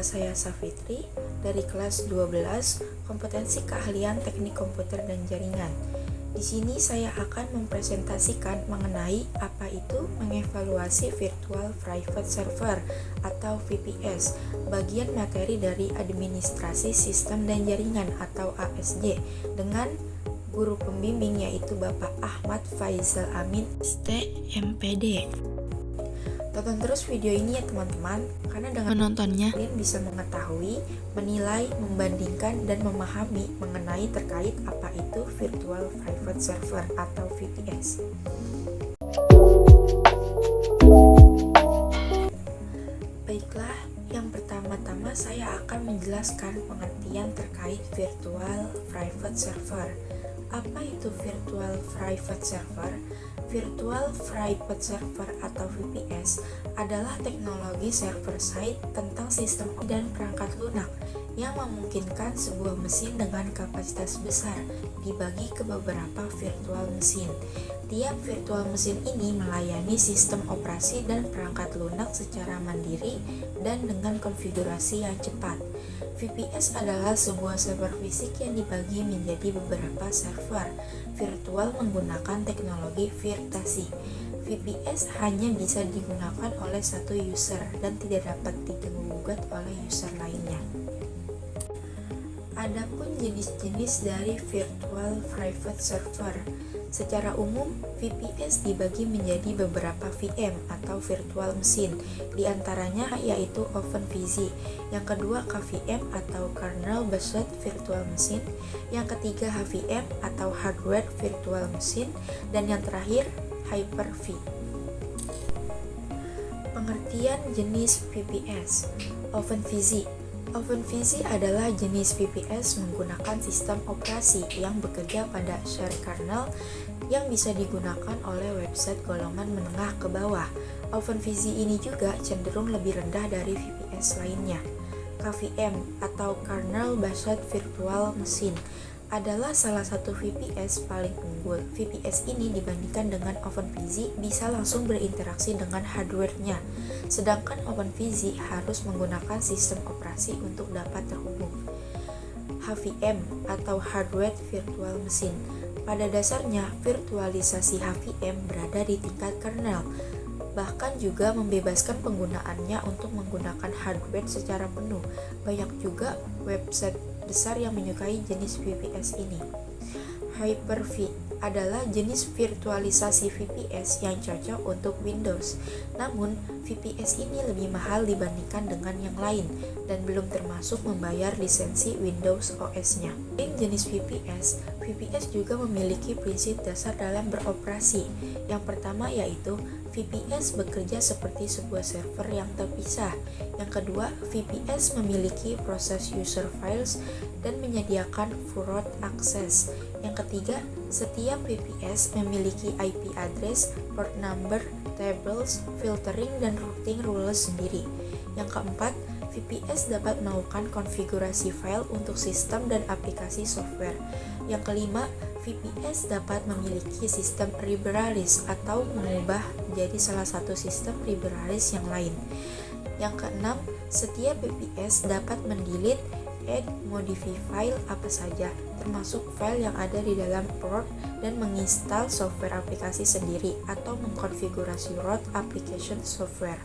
Nama saya Safitri dari kelas 12 Kompetensi Keahlian Teknik Komputer dan Jaringan. Di sini saya akan mempresentasikan mengenai apa itu mengevaluasi Virtual Private Server atau VPS, bagian materi dari Administrasi Sistem dan Jaringan atau ASJ, dengan guru pembimbing yaitu Bapak Ahmad Faizal Amin, ST.MPD. Tonton terus video ini ya teman-teman, karena dengan menontonnya kalian bisa mengetahui, menilai, membandingkan, dan memahami mengenai terkait apa itu Virtual Private Server atau VPS. Baiklah, yang pertama-tama saya akan menjelaskan pengertian terkait Virtual Private Server. Apa itu Virtual Private Server? Virtual Private Server atau VPS adalah teknologi server-side tentang sistem dan perangkat lunak yang memungkinkan sebuah mesin dengan kapasitas besar dibagi ke beberapa virtual mesin. Tiap virtual mesin ini melayani sistem operasi dan perangkat lunak secara mandiri dan dengan konfigurasi yang cepat. VPS adalah sebuah server fisik yang dibagi menjadi beberapa server virtual menggunakan teknologi virtuasi. VPS hanya bisa digunakan oleh satu user dan tidak dapat diganggu-gugat oleh user lainnya. Adapun jenis-jenis dari Virtual Private Server. Secara umum, VPS dibagi menjadi beberapa VM atau virtual mesin, diantaranya yaitu OpenVZ, yang kedua KVM atau Kernel Based Virtual Machine, yang ketiga HVM atau Hardware Virtual Machine, dan yang terakhir Hyper-V. Pengertian jenis VPS. OpenVZ adalah jenis VPS menggunakan sistem operasi yang bekerja pada share kernel yang bisa digunakan oleh website golongan menengah ke bawah. OpenVZ ini juga cenderung lebih rendah dari VPS lainnya. KVM atau Kernel Based Virtual Machine adalah salah satu VPS paling unggul. VPS ini dibandingkan dengan OpenVZ bisa langsung berinteraksi dengan hardware-nya, sedangkan OpenVZ harus menggunakan sistem operasi untuk dapat terhubung. HVM atau Hardware Virtual Machine. Pada dasarnya, virtualisasi HVM berada di tingkat kernel, bahkan juga membebaskan penggunaannya untuk menggunakan hardware secara penuh. Banyak juga website besar yang menyukai jenis VPS ini. Hyper-V adalah jenis virtualisasi VPS yang cocok untuk Windows. Namun, VPS ini lebih mahal dibandingkan dengan yang lain dan belum termasuk membayar lisensi Windows OS-nya. Selain jenis VPS juga memiliki prinsip dasar dalam beroperasi. Yang pertama yaitu VPS bekerja seperti sebuah server yang terpisah. Yang kedua, VPS memiliki proses user files dan menyediakan root access. Yang ketiga, setiap VPS memiliki IP address, port number, tables, filtering, dan routing rules sendiri. Yang keempat, VPS dapat melakukan konfigurasi file untuk sistem dan aplikasi software. Yang kelima, VPS dapat memiliki sistem libraries atau mengubah menjadi salah satu sistem libraries yang lain. Yang keenam, setiap VPS dapat mendelete, add, modify file apa saja, termasuk file yang ada di dalam port, dan menginstal software aplikasi sendiri atau mengkonfigurasi root application software.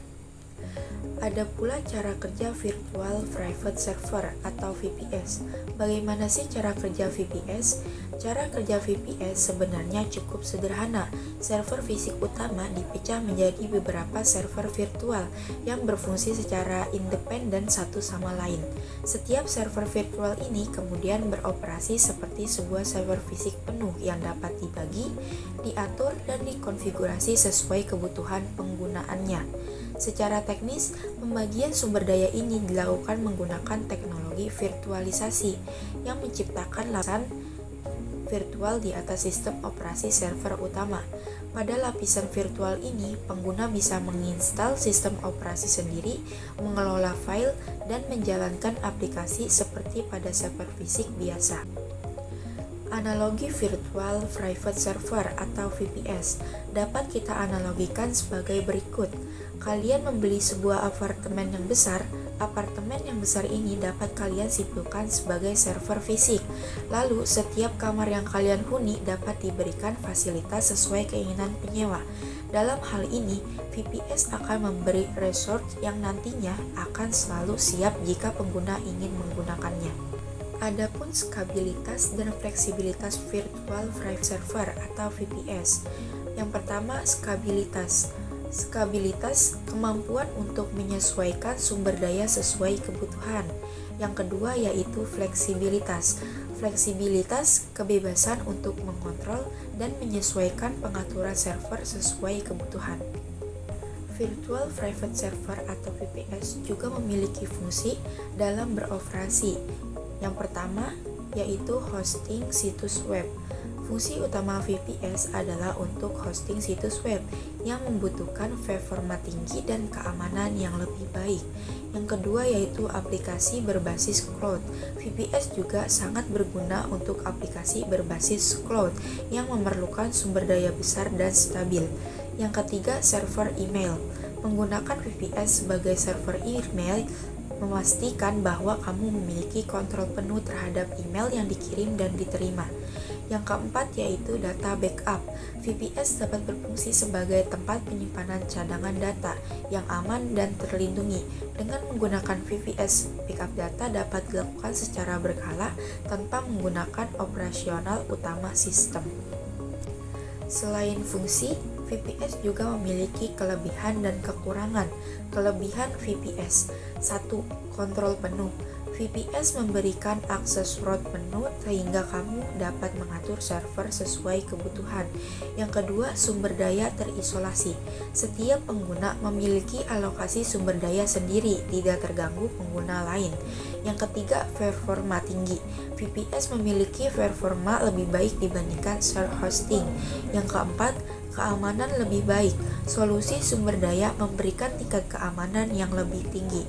Ada pula cara kerja Virtual Private Server atau VPS. Bagaimana sih cara kerja VPS? Cara kerja VPS sebenarnya cukup sederhana. Server fisik utama dipecah menjadi beberapa server virtual yang berfungsi secara independen satu sama lain. Setiap server virtual ini kemudian beroperasi seperti sebuah server fisik penuh yang dapat dibagi, diatur, dan dikonfigurasi sesuai kebutuhan penggunaannya. Secara teknis, pembagian sumber daya ini dilakukan menggunakan teknologi virtualisasi yang menciptakan lapisan virtual di atas sistem operasi server utama. Pada lapisan virtual ini, pengguna bisa menginstal sistem operasi sendiri, mengelola file, dan menjalankan aplikasi seperti pada server fisik biasa. Analogi Virtual Private Server atau VPS dapat kita analogikan sebagai berikut. Kalian membeli sebuah apartemen yang besar, Apartemen yang besar ini dapat kalian simpulkan sebagai server fisik. Lalu, setiap kamar yang kalian huni dapat diberikan fasilitas sesuai keinginan penyewa. Dalam hal ini, VPS akan memberi resort yang nantinya akan selalu siap jika pengguna ingin menggunakannya. Adapun skabilitas dan fleksibilitas Virtual Private Server atau VPS. Yang pertama, skabilitas. Skabilitas, kemampuan untuk menyesuaikan sumber daya sesuai kebutuhan. Yang kedua yaitu fleksibilitas. Fleksibilitas, kebebasan untuk mengontrol dan menyesuaikan pengaturan server sesuai kebutuhan. Virtual Private Server atau VPS juga memiliki fungsi dalam beroperasi. Yang pertama yaitu hosting situs web. Fungsi utama VPS adalah untuk hosting situs web yang membutuhkan performa tinggi dan keamanan yang lebih baik. Yang kedua yaitu aplikasi berbasis cloud. VPS juga sangat berguna untuk aplikasi berbasis cloud yang memerlukan sumber daya besar dan stabil. Yang ketiga, server email. Menggunakan VPS sebagai server email memastikan bahwa kamu memiliki kontrol penuh terhadap email yang dikirim dan diterima. Yang keempat yaitu data backup. VPS dapat berfungsi sebagai tempat penyimpanan cadangan data yang aman dan terlindungi. Dengan menggunakan VPS, backup data dapat dilakukan secara berkala tanpa menggunakan operasional utama sistem. Selain fungsi, VPS juga memiliki kelebihan dan kekurangan. Kelebihan VPS: 1. Kontrol penuh. VPS memberikan akses root penuh sehingga kamu dapat mengatur server sesuai kebutuhan. Yang kedua, sumber daya terisolasi. Setiap pengguna memiliki alokasi sumber daya sendiri, tidak terganggu pengguna lain. Yang ketiga, performa tinggi. VPS memiliki performa lebih baik dibandingkan self-hosting. Yang keempat, keamanan lebih baik. Solusi sumber daya memberikan tingkat keamanan yang lebih tinggi.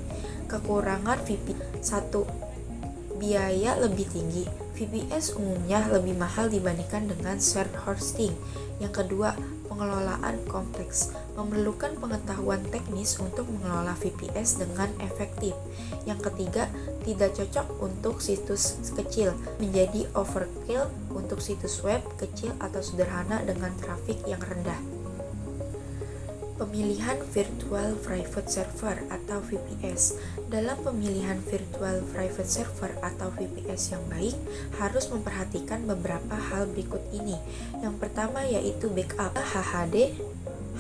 Kekurangan VPS: 1. Biaya lebih tinggi. VPS umumnya lebih mahal dibandingkan dengan shared hosting. Yang kedua, pengelolaan kompleks. Memerlukan pengetahuan teknis untuk mengelola VPS dengan efektif. Yang ketiga, tidak cocok untuk situs kecil, menjadi overkill untuk situs web kecil atau sederhana dengan trafik yang rendah. Pemilihan Virtual Private Server atau VPS. Dalam pemilihan Virtual Private Server atau VPS yang baik, harus memperhatikan beberapa hal berikut ini. Yang pertama yaitu backup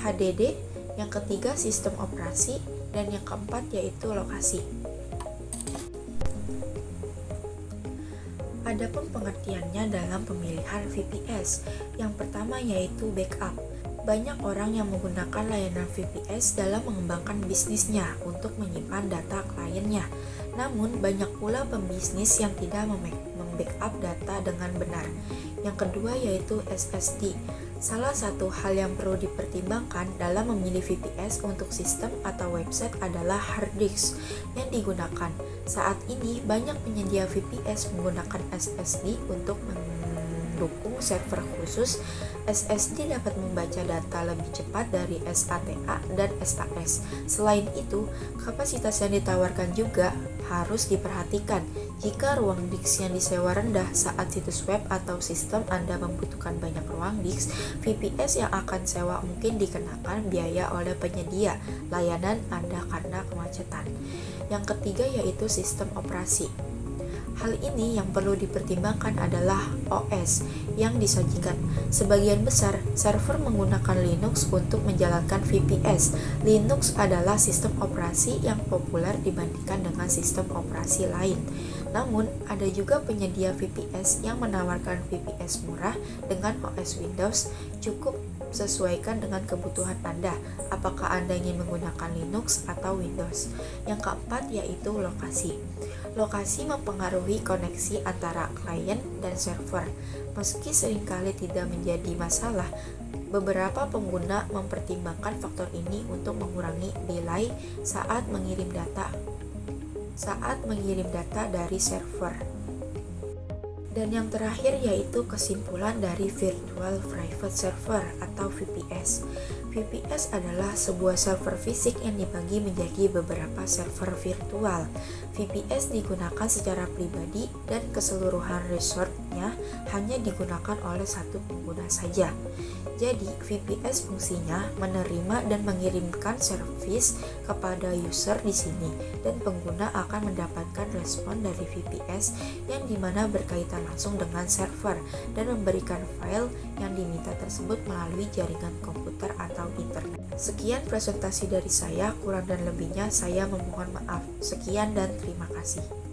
HDD, yang ketiga sistem operasi, dan yang keempat yaitu lokasi. Adapun pengertiannya dalam pemilihan VPS. Yang pertama yaitu backup. Banyak orang yang menggunakan layanan VPS dalam mengembangkan bisnisnya untuk menyimpan data kliennya. Namun, banyak pula pembisnis yang tidak membackup data dengan benar. Yang kedua yaitu SSD. Salah satu hal yang perlu dipertimbangkan dalam memilih VPS untuk sistem atau website adalah hard disk yang digunakan. Saat ini, banyak penyedia VPS menggunakan SSD untuk mendukung server khusus. SSD dapat membaca data lebih cepat dari SATA dan SAS. Selain itu, kapasitas yang ditawarkan juga harus diperhatikan. Jika ruang disk yang disewa rendah saat situs web atau sistem Anda membutuhkan banyak ruang disk, VPS yang akan sewa mungkin dikenakan biaya oleh penyedia layanan Anda karena kemacetan. Yang ketiga yaitu sistem operasi. Hal ini yang perlu dipertimbangkan adalah OS yang disajikan. Sebagian besar server menggunakan Linux untuk menjalankan VPS. Linux adalah sistem operasi yang populer dibandingkan dengan sistem operasi lain. Namun, ada juga penyedia VPS yang menawarkan VPS murah dengan OS Windows. Cukup sesuaikan dengan kebutuhan Anda, apakah Anda ingin menggunakan Linux atau Windows. Yang keempat yaitu lokasi. Lokasi mempengaruhi koneksi antara klien dan server. Meski seringkali tidak menjadi masalah, beberapa pengguna mempertimbangkan faktor ini untuk mengurangi delay saat mengirim data dari server. Dan yang terakhir yaitu kesimpulan dari Virtual Private Server atau VPS. VPS adalah sebuah server fisik yang dibagi menjadi beberapa server virtual. VPS digunakan secara pribadi dan keseluruhan resource-nya hanya digunakan oleh satu pengguna saja. Jadi, VPS fungsinya menerima dan mengirimkan service kepada user di sini, dan pengguna akan mendapatkan respon dari VPS yang dimana berkaitan langsung dengan server dan memberikan file yang diminta tersebut melalui jaringan komputer atau internet. Sekian presentasi dari saya, kurang dan lebihnya saya memohon maaf. Sekian dan terima kasih.